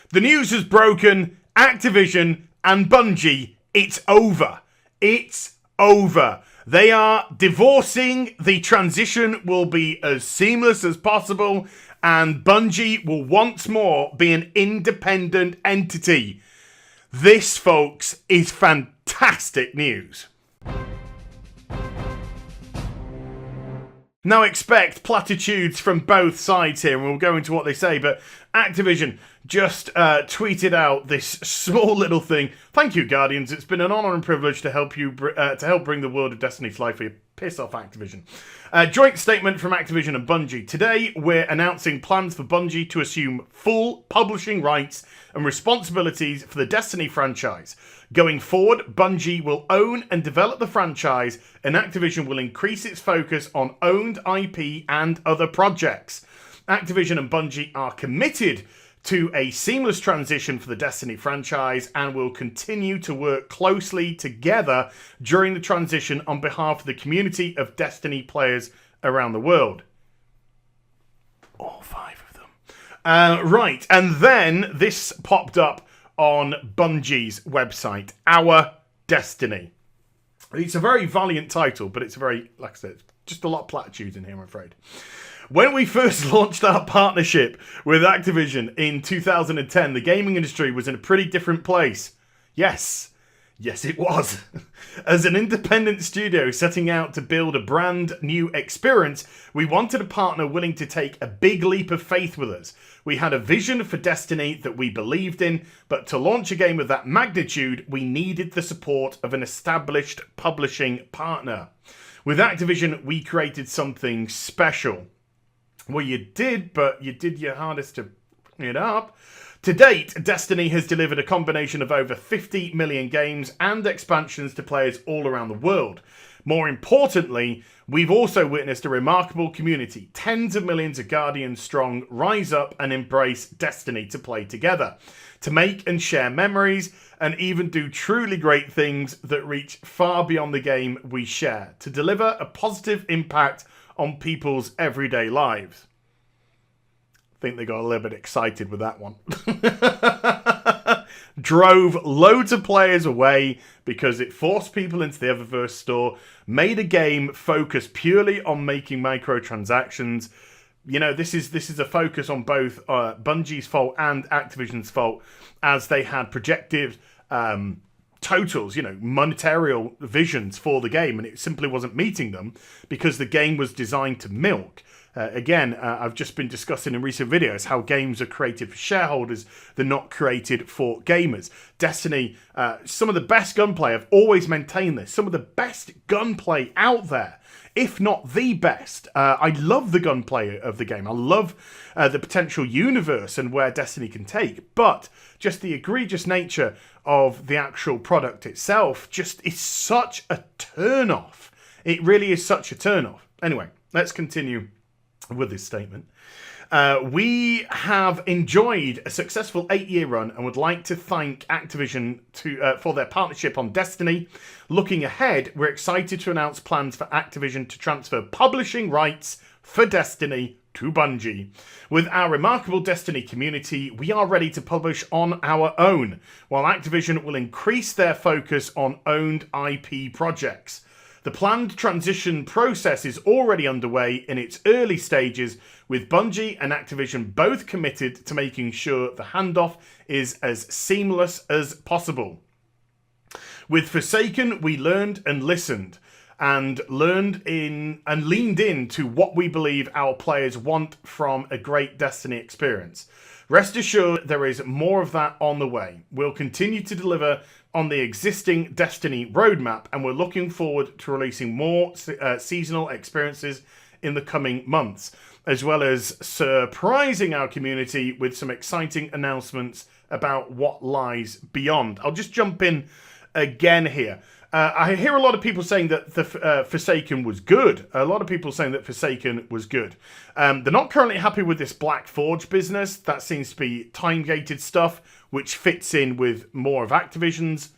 The news has broken. Activision and Bungie, it's over. It's over. They are divorcing. The transition will be as seamless as possible. And Bungie will once more be an independent entity. This, folks, is fantastic news. Now expect platitudes from both sides here, and we'll go into what they say, but Activision just tweeted out this small little thing. Thank you, Guardians. It's been an honour and privilege to help bring the world of Destiny to life for you. Piss off, Activision. Joint statement from Activision and Bungie. Today, we're announcing plans for Bungie to assume full publishing rights and responsibilities for the Destiny franchise. Going forward, Bungie will own and develop the franchise, and Activision will increase its focus on owned IP and other projects. Activision and Bungie are committed to a seamless transition for the Destiny franchise and will continue to work closely together during the transition on behalf of the community of Destiny players around the world. All 5 of them. Right, and then this popped up on Bungie's website, Our Destiny. It's a very valiant title, but it's a very, like I said, just a lot of platitudes in here, I'm afraid. When we first launched our partnership with Activision in 2010, the gaming industry was in a pretty different place. Yes, it was. As an independent studio setting out to build a brand new experience, we wanted a partner willing to take a big leap of faith with us. We had a vision for Destiny that we believed in, but to launch a game of that magnitude, we needed the support of an established publishing partner. With Activision, we created something special. Well, you did, but you did your hardest to bring it up. To date, Destiny has delivered a combination of over 50 million games and expansions to players all around the world. More importantly, we've also witnessed a remarkable community, tens of millions of Guardians strong, rise up and embrace Destiny to play together, to make and share memories, and even do truly great things that reach far beyond the game we share, to deliver a positive impact on people's everyday lives. I think they got a little bit excited with that one. Drove loads of players away because it forced people into the Eververse store, made a game focus purely on making microtransactions. You know, this is a focus on both Bungie's fault and Activision's fault, as they had projected totals, monetary visions for the game, and it simply wasn't meeting them because the game was designed to milk. I've just been discussing in recent videos how games are created for shareholders. They're not created for gamers. Destiny, some of the best gunplay, I've always maintained this, some of the best gunplay out there, if not the best. I love the gunplay of the game. I love the potential universe and where Destiny can take, but just the egregious nature of the actual product itself just is such a turn-off. It really is such a turn-off. Anyway, let's continue with this statement. We have enjoyed a successful 8-year run and would like to thank Activision for their partnership on Destiny. Looking ahead, we're excited to announce plans for Activision to transfer publishing rights for Destiny to Bungie. With our remarkable Destiny community, we are ready to publish on our own, while Activision will increase their focus on owned IP projects. The planned transition process is already underway in its early stages, with Bungie and Activision both committed to making sure the handoff is as seamless as possible. With Forsaken, we learned and listened, and leaned into what we believe our players want from a great Destiny experience. Rest assured, there is more of that on the way. We'll continue to deliver on the existing Destiny roadmap, and we're looking forward to releasing more seasonal experiences in the coming months, as well as surprising our community with some exciting announcements about what lies beyond. I'll just jump in again here. I hear a lot of people saying that the Forsaken was good. A lot of people saying that Forsaken was good. They're not currently happy with this Black Forge business. That seems to be time-gated stuff, which fits in with more of Activision's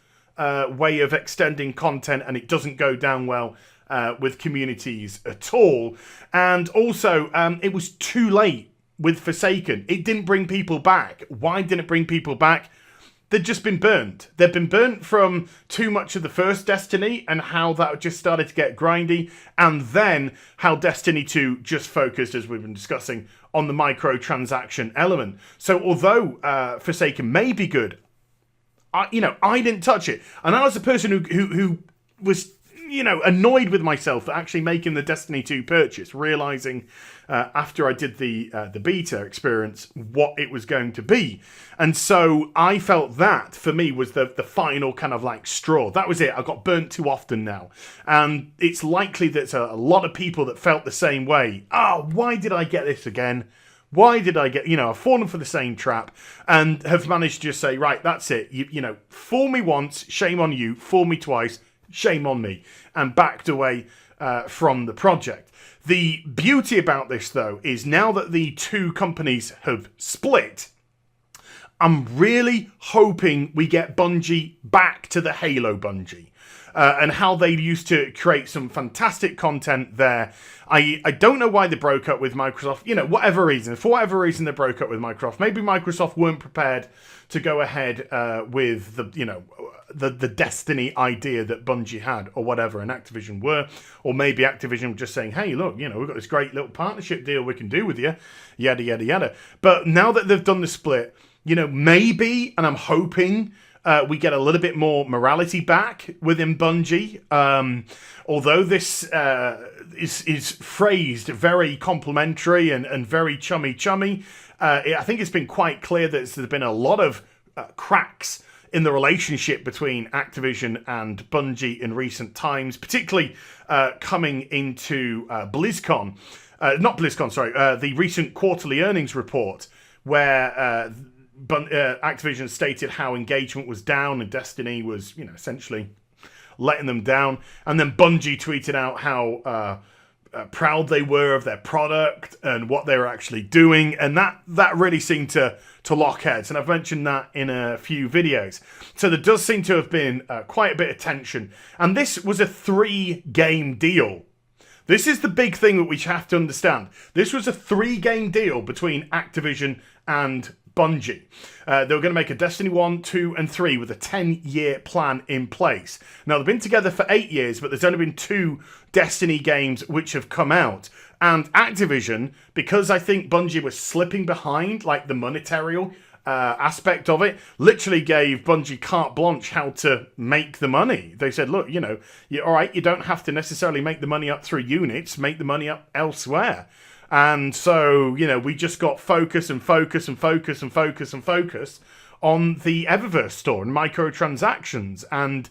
way of extending content, and it doesn't go down well with communities at all. And also, it was too late. with Forsaken. It didn't bring people back. Why didn't it bring people back? They'd just been burnt. They'd been burnt from too much of the first Destiny and how that just started to get grindy, and then how Destiny 2 just focused, as we've been discussing, on the microtransaction element. So although Forsaken may be good, I didn't touch it. And I was the person who was, annoyed with myself for actually making the Destiny 2 purchase, realizing after I did the beta experience what it was going to be. And so I felt that, for me, was the final kind of like straw. That was it. I got burnt too often now. And it's likely that a lot of people that felt the same way. Why did I get this again? Why did I get, I've fallen for the same trap, and have managed to just say, right, that's it. Fool me once, shame on you. Fool me twice, shame on me. And backed away from the project. The beauty about this, though, is now that the two companies have split, I'm really hoping we get Bungie back to the Halo Bungie. And how they used to create some fantastic content there. I don't know why they broke up with Microsoft. Whatever reason. For whatever reason they broke up with Microsoft. Maybe Microsoft weren't prepared to go ahead with the Destiny idea that Bungie had, or whatever, and Activision were. Or maybe Activision were just saying, hey, look, we've got this great little partnership deal we can do with you. Yada, yada, yada. But now that they've done the split, maybe, and I'm hoping, we get a little bit more morality back within Bungie. Although this is phrased very complimentary and very chummy, I think it's been quite clear that there's been a lot of cracks in the relationship between Activision and Bungie in recent times, particularly coming into BlizzCon. Not BlizzCon, sorry. The recent quarterly earnings report where Activision stated how engagement was down and Destiny was, essentially letting them down. And then Bungie tweeted out how proud they were of their product and what they were actually doing. And that really seemed to lock heads. And I've mentioned that in a few videos. So there does seem to have been quite a bit of tension. And this was a 3-game deal. This is the big thing that we have to understand. This was a 3-game deal between Activision and Bungie. They were going to make a Destiny 1, 2, and 3 with a 10-year plan in place. Now, they've been together for 8 years, but there's only been 2 Destiny games which have come out. And Activision, because I think Bungie was slipping behind, like the monetary aspect of it, literally gave Bungie carte blanche how to make the money. They said, look, you're all right, you don't have to necessarily make the money up through units, make the money up elsewhere. And so, we just got focus on the Eververse store and microtransactions. And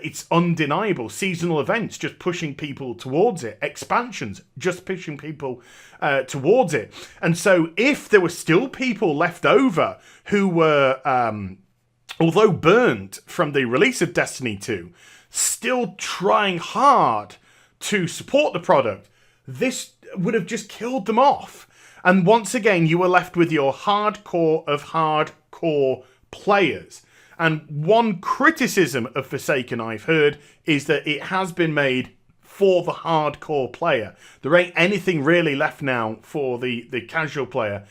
it's undeniable. Seasonal events just pushing people towards it. Expansions just pushing people towards it. And so if there were still people left over who were, although burnt from the release of Destiny 2, still trying hard to support the product, this would have just killed them off. And once again, you were left with your hardcore of hardcore players. And one criticism of Forsaken I've heard is that it has been made for the hardcore player. There ain't anything really left now for the casual player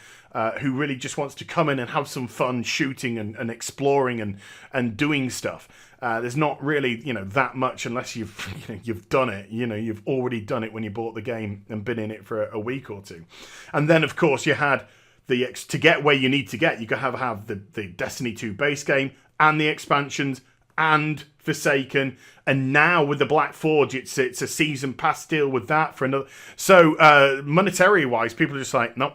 who really just wants to come in and have some fun shooting and exploring and doing stuff. There's not really, that much unless you've done it. You've already done it when you bought the game and been in it for a week or two. And then, of course, you had to get where you need to get, you could have the Destiny 2 base game and the expansions and Forsaken. And now with the Black Forge, it's a season pass deal with that for another. So monetary-wise, people are just like, nope,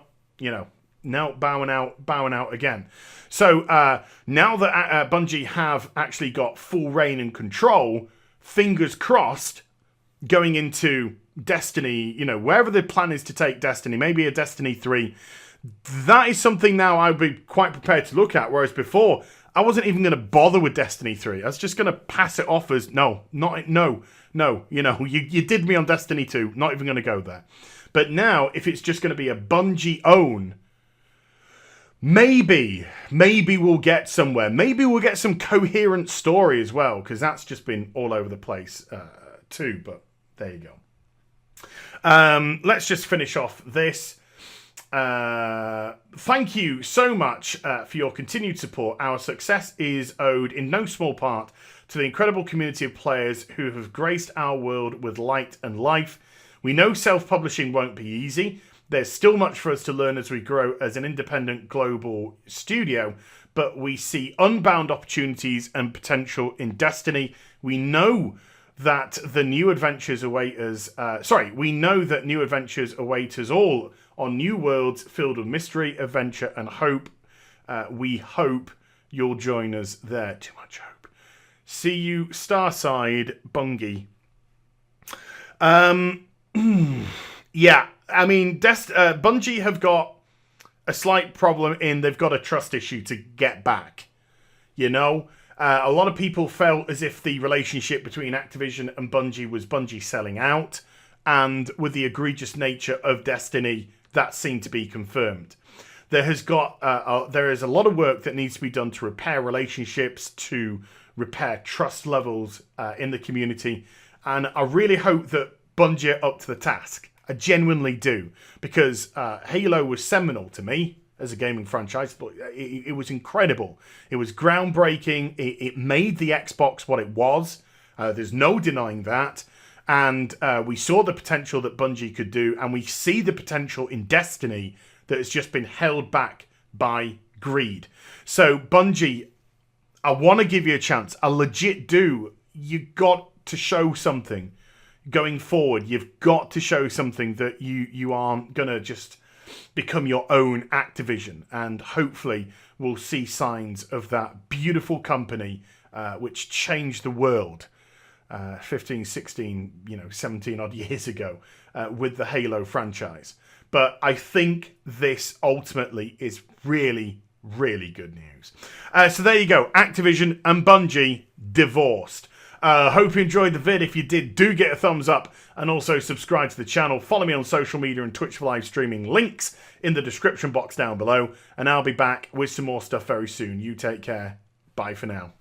now bowing out again. So now that Bungie have actually got full reign and control, fingers crossed, going into Destiny, wherever the plan is to take Destiny, maybe a Destiny 3, that is something now I'd be quite prepared to look at, whereas before, I wasn't even going to bother with Destiny 3. I was just going to pass it off as, no, you did me on Destiny 2, not even going to go there. But now, if it's just going to be a Bungie own, Maybe we'll get somewhere. Maybe we'll get some coherent story as well, because that's just been all over the place too. But there you go. Let's just finish off this. Thank you so much for your continued support. Our success is owed in no small part to the incredible community of players who have graced our world with light and life. We know self-publishing won't be easy. There's still much for us to learn as we grow as an independent global studio, but we see unbound opportunities and potential in Destiny. We know that new adventures await us all on new worlds filled with mystery, adventure, and hope. We hope you'll join us there. Too much hope. See you, Starside Bungie. Yeah, I mean, Bungie have got a slight problem in they've got a trust issue to get back. You know? A lot of people felt as if the relationship between Activision and Bungie was Bungie selling out, and with the egregious nature of Destiny, that seemed to be confirmed. There is a lot of work that needs to be done to repair relationships, to repair trust levels in the community, and I really hope that Bungie are up to the task. I genuinely do, because Halo was seminal to me as a gaming franchise. It was incredible. It was groundbreaking. It made the Xbox what it was. There's no denying that. And we saw the potential that Bungie could do, and we see the potential in Destiny that has just been held back by greed. So Bungie, I want to give you a chance. I legit do. You got to show something going forward. You've got to show something that you aren't going to just become your own Activision, and hopefully we'll see signs of that beautiful company which changed the world 15, 16, 17 odd years ago with the Halo franchise. But I think this ultimately is really, really good news. So there you go. Activision and Bungie divorced. Hope you enjoyed the vid. If you did, do get a thumbs up, and also subscribe to the channel. Follow me on social media and Twitch for live streaming. Links in the description box down below. And I'll be back with some more stuff very soon. You take care. Bye for now.